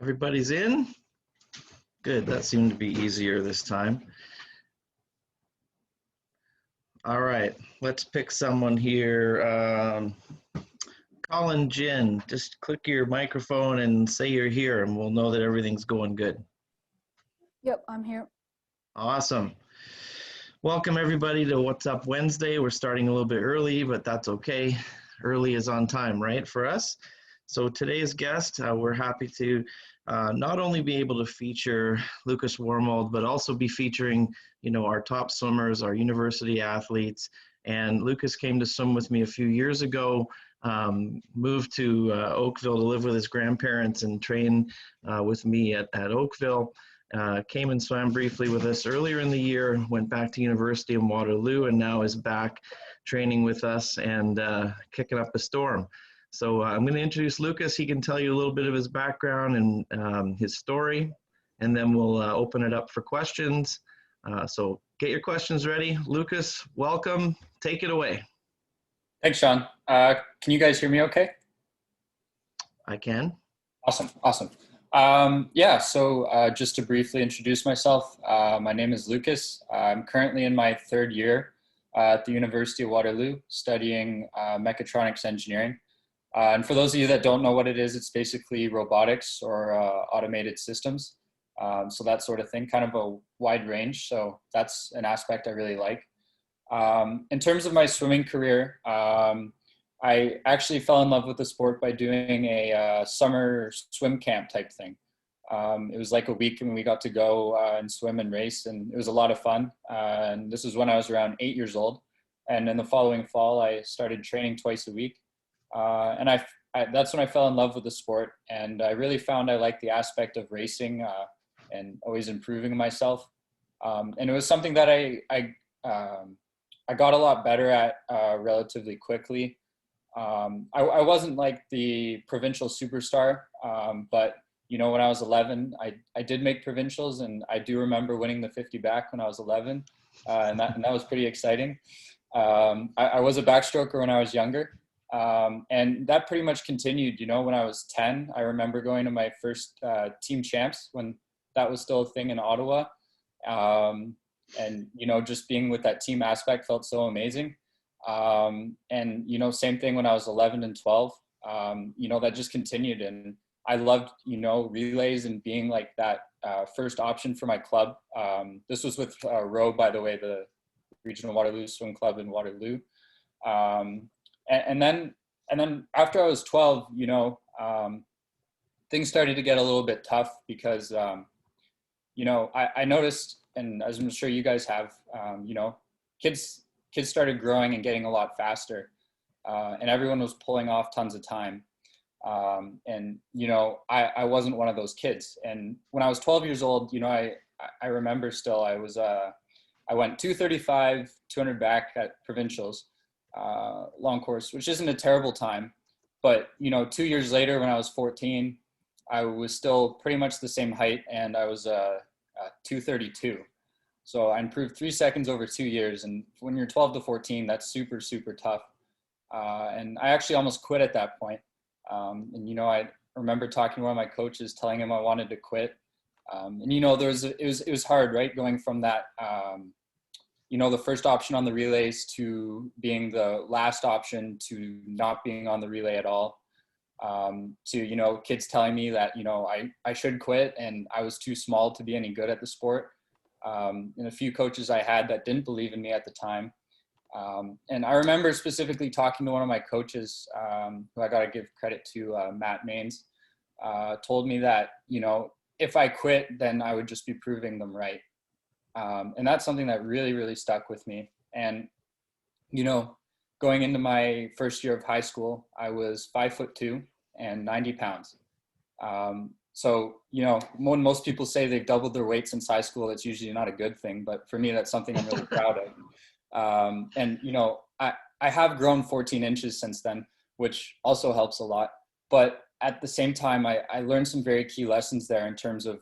Everybody's in? Good, that seemed to be easier this time. All right, let's pick someone here. Colin Jin, just click your microphone and say you're here and we'll know that everything's going good. Yep, I'm here. Awesome. Welcome everybody to What's Up Wednesday. We're starting a little bit early, but that's okay. Early is on time, right, for us? So today's guest, we're happy to not only be able to feature Lukas Wormald, but also be featuring, our top swimmers, our university athletes. And Lukas came to swim with me a few years ago, moved to Oakville to live with his grandparents and train with me at Oakville. Came and swam briefly with us earlier in the year, went back to University in Waterloo, and now is back training with us and kicking up a storm. So I'm going to introduce Lukas. He can tell you a little bit of his background and his story, and then we'll open it up for questions. So get your questions ready. Lukas, welcome. Take it away. Thanks, Sean. Can you guys hear me okay? I can. Awesome. Just to briefly introduce myself, my name is Lukas. I'm currently in my third year at the University of Waterloo studying mechatronics engineering. And for those of you that don't know what it is, it's basically robotics or automated systems. So that sort of thing, kind of a wide range. So that's an aspect I really like. In terms of my swimming career, I actually fell in love with the sport by doing a summer swim camp type thing. It was like a week and we got to go and swim and race, and it was a lot of fun. And this was when I was around 8 years old. And in the following fall, I started training twice a week. That's when I fell in love with the sport. And I really found I liked the aspect of racing and always improving myself. And it was something that I got a lot better at relatively quickly. I wasn't like the provincial superstar, but when I was 11, I did make provincials, and I do remember winning the 50 back when I was 11, and that was pretty exciting. I was a backstroker when I was younger, and that pretty much continued. When I was 10, I remember going to my first team champs when that was still a thing in Ottawa, and just being with that team aspect felt so amazing. Same thing when I was 11 and 12, that just continued. And I loved, relays and being like that first option for my club. This was with Row, by the way, the Regional Waterloo Swim Club in Waterloo. And then after I was 12, things started to get a little bit tough because, I noticed, and as I'm sure you guys have, kids started growing and getting a lot faster, and everyone was pulling off tons of time. I wasn't one of those kids. And when I was 12 years old, I remember still, I went 235, 200 back at provincials, long course, which isn't a terrible time. But, 2 years later, when I was 14, I was still pretty much the same height, and I was 232. So I improved 3 seconds over 2 years. And when you're 12 to 14, that's super, super tough. And I actually almost quit at that point. I remember talking to one of my coaches, telling him I wanted to quit. It was hard, right? Going from that, the first option on the relays to being the last option to not being on the relay at all. To kids telling me that, I should quit and I was too small to be any good at the sport. And a few coaches I had that didn't believe in me at the time. And I remember specifically talking to one of my coaches, who I got to give credit to, Matt Maines, told me that, if I quit, then I would just be proving them right. And that's something that really, really stuck with me. And, going into my first year of high school, I was 5'2" and 90 pounds. So, when most people say they've doubled their weight since high school, it's usually not a good thing. But for me, that's something I'm really proud of. I have grown 14 inches since then, which also helps a lot. But at the same time, I learned some very key lessons there in terms of,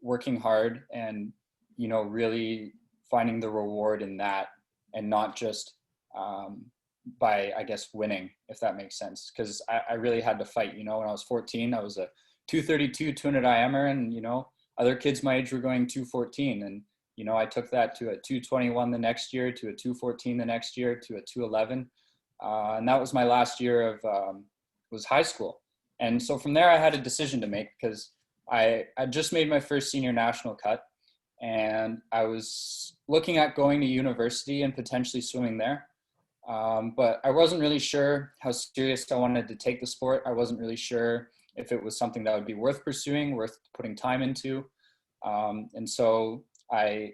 working hard and, really finding the reward in that, and not just by, I guess, winning, if that makes sense. Because I really had to fight. When I was 14, I was a 232, 200 IMer, and, you know, other kids my age were going 214. And, you know, I took that to a 221 the next year, to a 214 the next year, to a 211. And that was my last year of, was high school. And so from there I had a decision to make, because I just made my first senior national cut, and I was looking at going to university and potentially swimming there. But I wasn't really sure how serious I wanted to take the sport. I wasn't really sure if it was something that would be worth pursuing, worth putting time into. And so I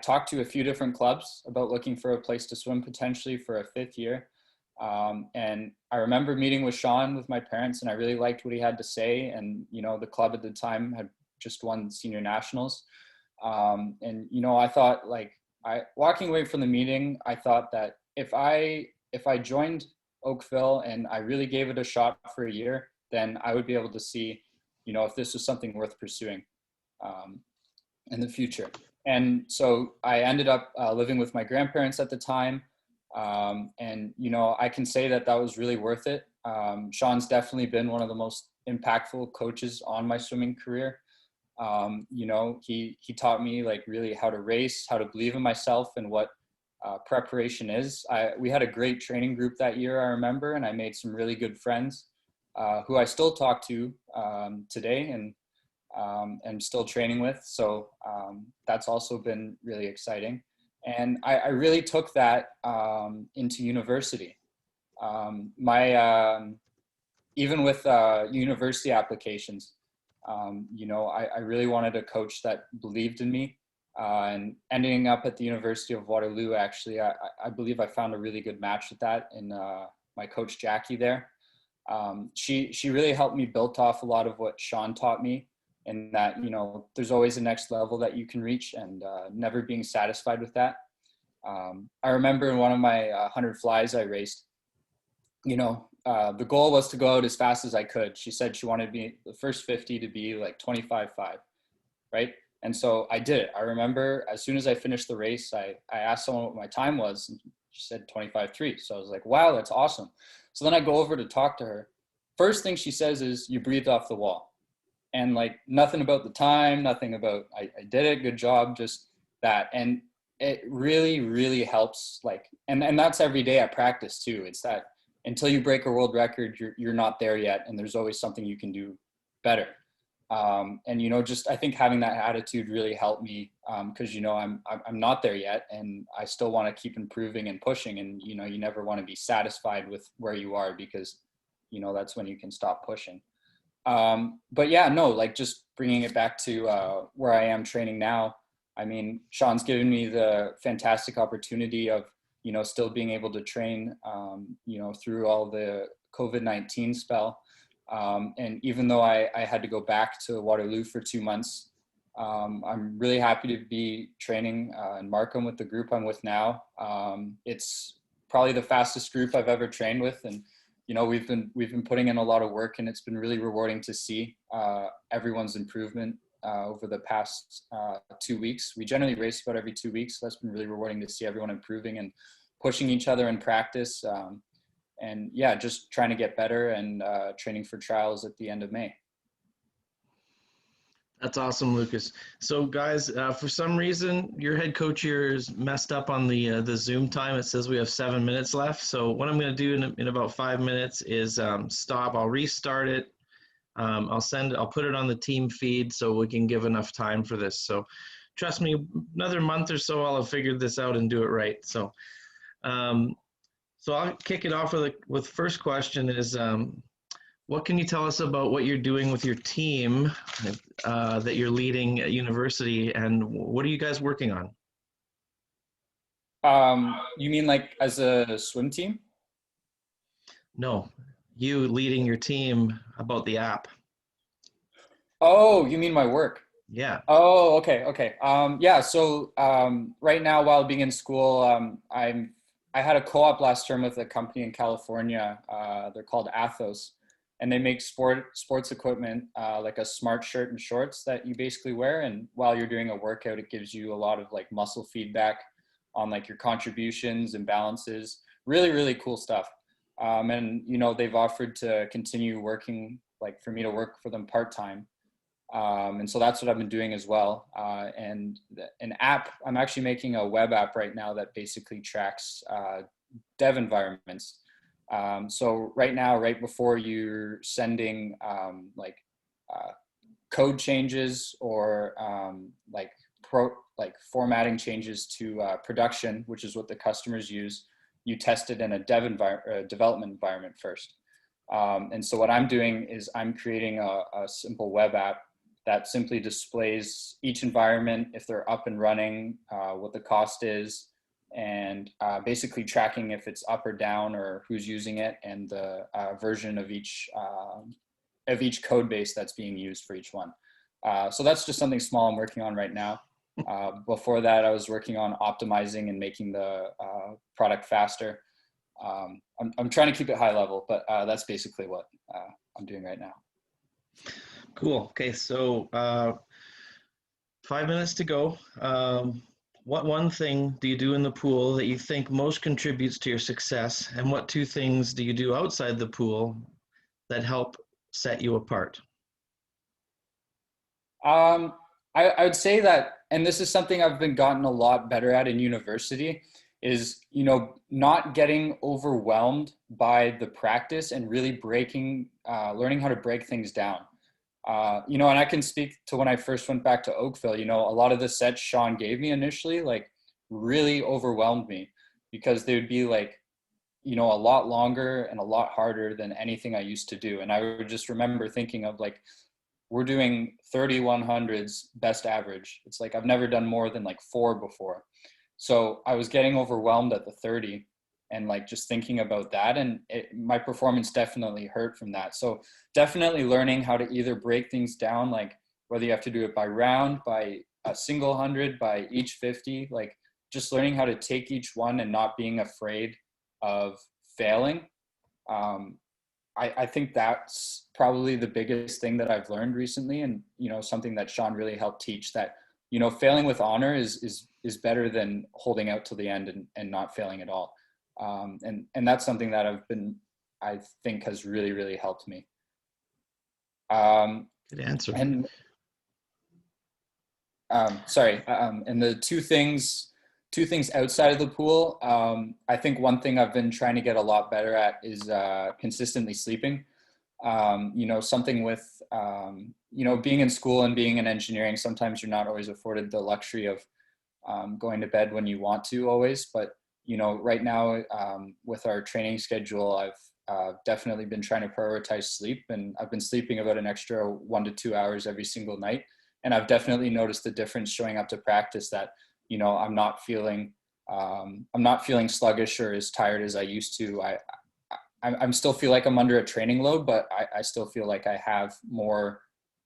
talked to a few different clubs about looking for a place to swim potentially for a 5th year. And I remember meeting with Sean with my parents, and I really liked what he had to say. And, you know, the club at the time had just won senior nationals. And, you know, I thought, like, walking away from the meeting, I thought that if I joined Oakville and I really gave it a shot for a year, then I would be able to see, you know, if this was something worth pursuing in the future. And so I ended up living with my grandparents at the time. And, you know, I can say that that was really worth it. Sean's definitely been one of the most impactful coaches on my swimming career. You know, he taught me, like, really how to race, how to believe in myself, and what preparation is. We had a great training group that year, I remember, and I made some really good friends who I still talk to today, and still training with. So that's also been really exciting. And I really took that into university. Even with university applications, you know, I really wanted a coach that believed in me. And ending up at the University of Waterloo, actually, I believe I found a really good match with that in my coach Jackie there. She really helped me build off a lot of what Sean taught me, and that, you know, there's always a next level that you can reach, and never being satisfied with that. I remember in one of my 100 flies I raced, you know, the goal was to go out as fast as I could. She said she wanted me, the first 50 to be like 25.5, right? And so I did it. I remember as soon as I finished the race, I asked someone what my time was, and she said 25.3. So I was like, wow, that's awesome. So then I go over to talk to her. First thing she says is, you breathed off the wall. And, like, nothing about the time, nothing about, I did it, good job, just that. And it really, really helps. Like, and that's every day at practice too. It's that until you break a world record, you're not there yet. And there's always something you can do better. And, you know, just, I think having that attitude really helped me, because, you know, I'm not there yet, and I still want to keep improving and pushing. And, you know, you never want to be satisfied with where you are, because, you know, that's when you can stop pushing. But yeah, no, like, just bringing it back to where I am training now. I mean, Sean's given me the fantastic opportunity of, you know, still being able to train, you know, through all the COVID-19 spell. And even though I had to go back to Waterloo for 2 months, I'm really happy to be training in Markham with the group I'm with now. It's probably the fastest group I've ever trained with, and, you know, we've been putting in a lot of work, and it's been really rewarding to see everyone's improvement over the past 2 weeks. We generally race about every 2 weeks, so that's been really rewarding to see everyone improving and pushing each other in practice. And yeah, just trying to get better, and training for trials at the end of May. That's awesome, Lucas. So guys, for some reason, your head coach here is messed up on the Zoom time. It says we have 7 minutes left. So what I'm going to do in about 5 minutes is stop. I'll restart it. I'll put it on the team feed so we can give enough time for this. So trust me, another month or so, I'll have figured this out and do it right. So, so I'll kick it off with first question is, what can you tell us about what you're doing with your team that you're leading at university, and what are you guys working on? You mean like as a swim team? No, you leading your team about the app. Oh, you mean my work? Yeah. Oh, okay. Yeah, so right now, while being in school, I had a co-op last term with a company in California. They're called Athos, and they make sports equipment, like a smart shirt and shorts that you basically wear. And while you're doing a workout, it gives you a lot of, like, muscle feedback on, like, your contributions and balances. Really, really cool stuff. And, you know, they've offered to continue working like for me to work for them part-time. And so that's what I've been doing as well. And an app, I'm actually making a web app right now that basically tracks dev environments. So right now, right before you're sending code changes or formatting changes to production, which is what the customers use, you test it in a development environment first. And so what I'm doing is I'm creating a simple web app that simply displays each environment, if they're up and running, what the cost is, and basically tracking if it's up or down or who's using it, and the version of each code base that's being used for each one. So that's just something small I'm working on right now. Before that, I was working on optimizing and making the product faster. I'm trying to keep it high level, but that's basically what I'm doing right now. Cool. Okay, so 5 minutes to go. What one thing do you do in the pool that you think most contributes to your success, and what two things do you do outside the pool that help set you apart? I would say that, and this is something I've been gotten a lot better at in university, is, you know, not getting overwhelmed by the practice and really learning how to break things down. You know, and I can speak to when I first went back to Oakville, you know, a lot of the sets Sean gave me initially, like, really overwhelmed me because they would be like, you know, a lot longer and a lot harder than anything I used to do. And I would just remember thinking of like, we're doing 3100s best average. It's like, I've never done more than like 4 before. So I was getting overwhelmed at the 30 and like just thinking about that, and my performance definitely hurt from that. So definitely learning how to either break things down, like whether you have to do it by round, by a single 100, by each 50, like just learning how to take each one and not being afraid of failing. I think that's probably the biggest thing that I've learned recently, and, you know, something that Sean really helped teach, that, you know, failing with honor is better than holding out till the end and not failing at all. And that's something that I think has really, really helped me. Good answer. And and the two things outside of the pool, I think one thing I've been trying to get a lot better at is consistently sleeping. You know, something with, you know, being in school and being in engineering, sometimes you're not always afforded the luxury of going to bed when you want to always. But, you know, right now with our training schedule, I've definitely been trying to prioritize sleep, and I've been sleeping about an extra 1 to 2 hours every single night. And I've definitely noticed the difference showing up to practice, that, you know, I'm not feeling sluggish or as tired as I used to. I'm still feel like I'm under a training load, but I still feel like I have more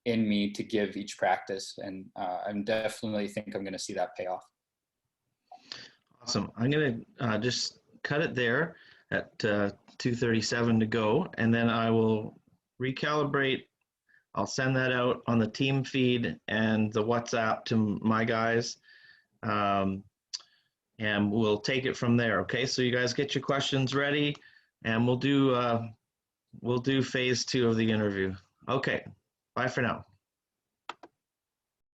in me to give each practice. And I'm definitely think I'm going to see that pay off. Awesome. I'm going to just cut it there at 2:37 to go, and then I will recalibrate. I'll send that out on the team feed and the WhatsApp to my guys, and we'll take it from there. Okay, so you guys get your questions ready, and we'll do phase 2 of the interview. Okay, bye for now.